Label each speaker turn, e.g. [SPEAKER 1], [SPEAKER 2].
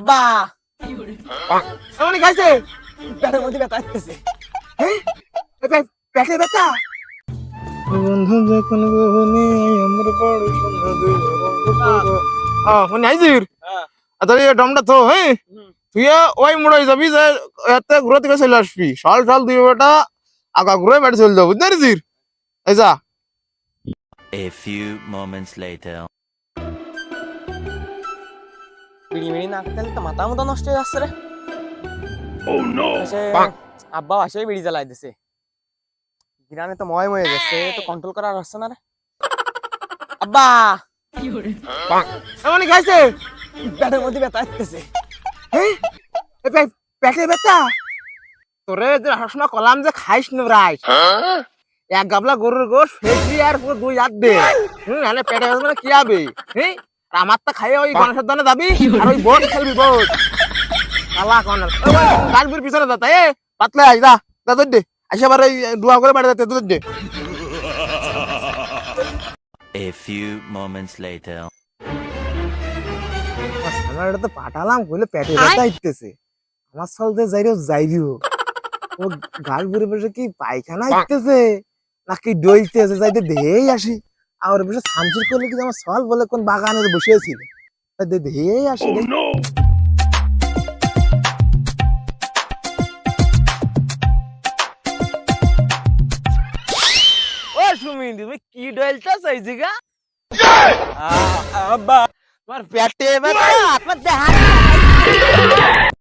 [SPEAKER 1] আব্বা এমন খাইছে পেটের মধ্যে ব্যথা আসতেছে। হ্যাঁ পেটে ব্যথা। বন্ধু যখন বনে আমার বড় সন্ধ্যা মনে আইজির আচ্ছা এই ডমটা তো হ্যাঁ তুই ওই মোড়াই যাবি যে এতে ঘুরে থেকে চলে আসবি সাল সাল দুই বেটা আগা ঘুরে বাড়ি চলে যাবো বুঝতে পারছিস এই যা।
[SPEAKER 2] A few moments later.
[SPEAKER 1] বিড়ি মিড়ি না খেতে তো মাথা মতো নষ্ট হয়ে যাচ্ছে রে। আব্বা আসে বিড়ি জ্বালাই দিছে গিরানে তো ময় ময়ে যাচ্ছে তো কন্ট্রোল করা আসছে না রে। আব্বা এমন খাইছে পেটের মধ্যে ব্যথা আসতেছে। হ্যাঁ পেটে ব্যথা তোরে যে সবসময় কলাম যে খাইস নি রাইস এক গাবলা গরুর গোশ ফেসি আর পুরো দুই হাত দে মানে পেটে ব্যথা মানে কি হবে। হ্যাঁ আমার তা খাইয়ে ওই গণেশের দানে যাবি আর ওই বোট খেলবি বোট আল্লাহ কনাল গাছবির পিছনে যা তাই পাতলে আই যা যা দে আসে আবার ওই দোয়া করে বাড়ি যেতে দে।
[SPEAKER 2] A few moments later.
[SPEAKER 1] আমার এটা তো পাঠালাম কইলে পেটে ব্যথা হইতেছে আমার চলতে যাইরিও ও গাল ঘুরে বসে কি পায়খানা হইতেছে নাকি ডইতেছে যাইতে দেই আসি আর বসে সামসির করলে কি আমার সল বলে কোন বাগানে বসেছিল দেই আসি। ও সুমিন তুমি কি ডইলতেছ এই জায়গা আব্বা তোমার পেটে ব্যথা আপনার দেহা